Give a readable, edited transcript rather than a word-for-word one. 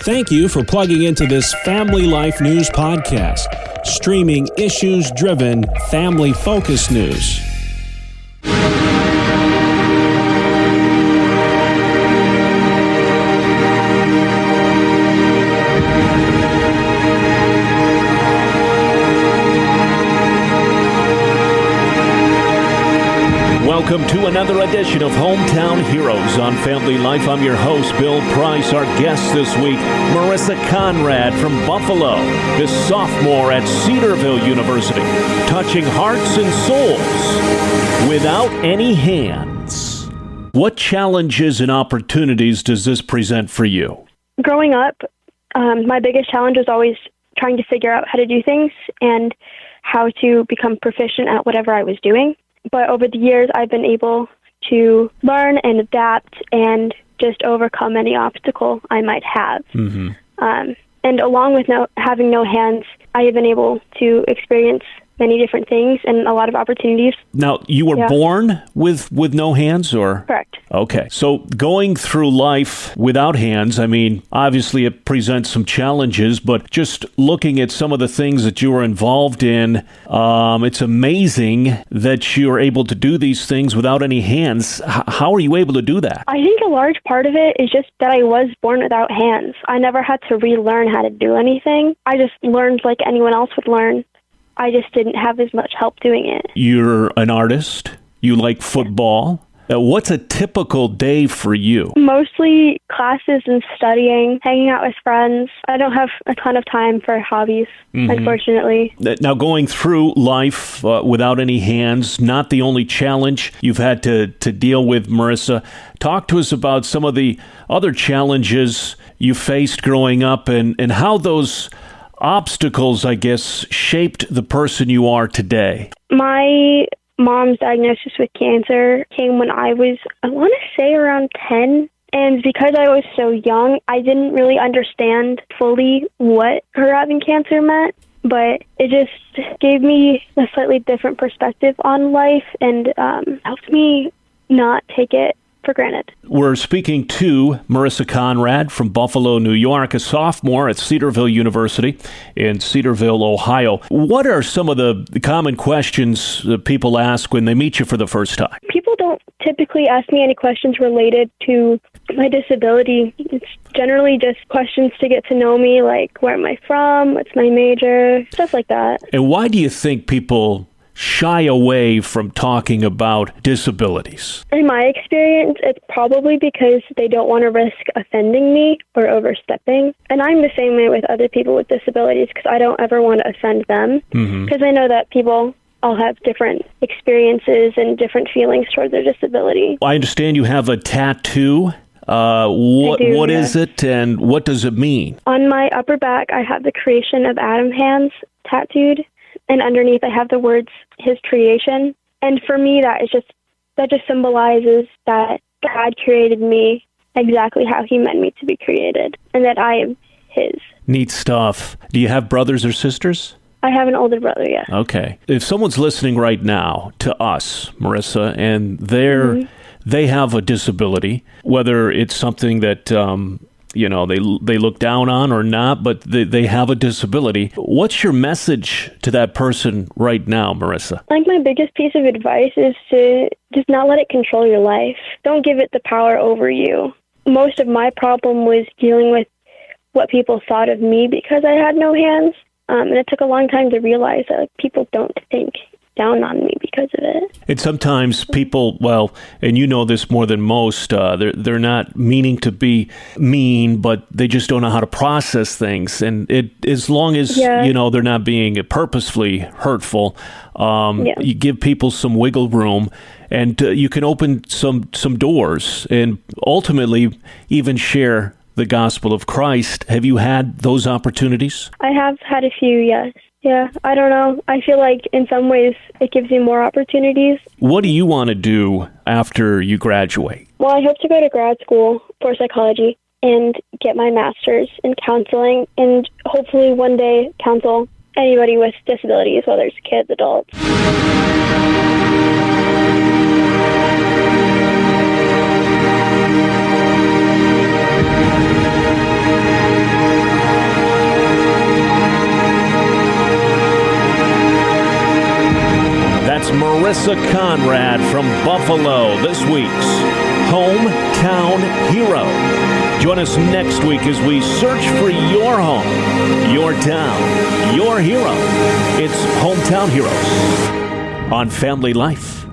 Thank you for plugging into this Family Life News podcast, streaming issues-driven, family-focused news. Welcome to another edition of Hometown Heroes on Family Life. I'm your host, Bill Price. Our guest this week, Marissa Conrad from Buffalo, this sophomore at Cedarville University, touching hearts and souls without any hands. What challenges and opportunities does this present for you? Growing up, my biggest challenge was always trying to figure out how to do things and how to become proficient at whatever I was doing. But over the years, I've been able to learn and adapt and just overcome any obstacle I might have. Mm-hmm. And along with having no hands, I have been able to experience many different things and a lot of opportunities. Now, you were born with no hands, or? Correct. Okay. So going through life without hands, I mean, obviously it presents some challenges, but just looking at some of the things that you were involved in, it's amazing that you're able to do these things without any hands. How are you able to do that? I think a large part of it is just that I was born without hands. I never had to relearn how to do anything. I just learned like anyone else would learn. I just didn't have as much help doing it. You're an artist. You like football. What's a typical day for you? Mostly classes and studying, hanging out with friends. I don't have a ton of time for hobbies, unfortunately. Now, going through life without any hands, not the only challenge you've had to deal with, Marissa. Talk to us about some of the other challenges you faced growing up and how those obstacles, I guess, shaped the person you are today. My mom's diagnosis with cancer came when I was, I want to say around 10. And because I was so young, I didn't really understand fully what her having cancer meant. But it just gave me a slightly different perspective on life and helped me not take it for granted. We're speaking to Marissa Conrad from Buffalo, New York, a sophomore at Cedarville University in Cedarville, Ohio. What are some of the common questions that people ask when they meet you for the first time? People don't typically ask me any questions related to my disability. It's generally just questions to get to know me, like where am I from, what's my major, stuff like that. And why do you think people shy away from talking about disabilities? In my experience, it's probably because they don't want to risk offending me or overstepping. And I'm the same way with other people with disabilities because I don't ever want to offend them because I know that people all have different experiences and different feelings toward their disability. I understand you have a tattoo. What is it and what does it mean? On my upper back, I have the creation of Adam hands tattooed. And underneath, I have the words, his creation. And for me, that just symbolizes that God created me exactly how he meant me to be created, and that I am his. Neat stuff. Do you have brothers or sisters? I have an older brother, yes. Okay. If someone's listening right now to us, Marissa, and they have a disability, whether it's something that they look down on or not, but they have a disability. What's your message to that person right now, Marissa? I think my biggest piece of advice is to just not let it control your life. Don't give it the power over you. Most of my problem was dealing with what people thought of me because I had no hands. And it took a long time to realize that people don't think down on me because of it. And sometimes people, and you know this more than most, they're not meaning to be mean, but they just don't know how to process things. And as long as they're not being purposefully hurtful, you give people some wiggle room, and you can open some doors and ultimately even share the gospel of Christ. Have you had those opportunities? I have had a few, yes. Yeah, I don't know. I feel like in some ways it gives you more opportunities. What do you want to do after you graduate? Well, I hope to go to grad school for psychology and get my master's in counseling and hopefully one day counsel anybody with disabilities, whether it's kids, adults. That's Marissa Conrad from Buffalo, this week's Hometown Hero. Join us next week as we search for your home, your town, your hero. It's Hometown Heroes on Family Life.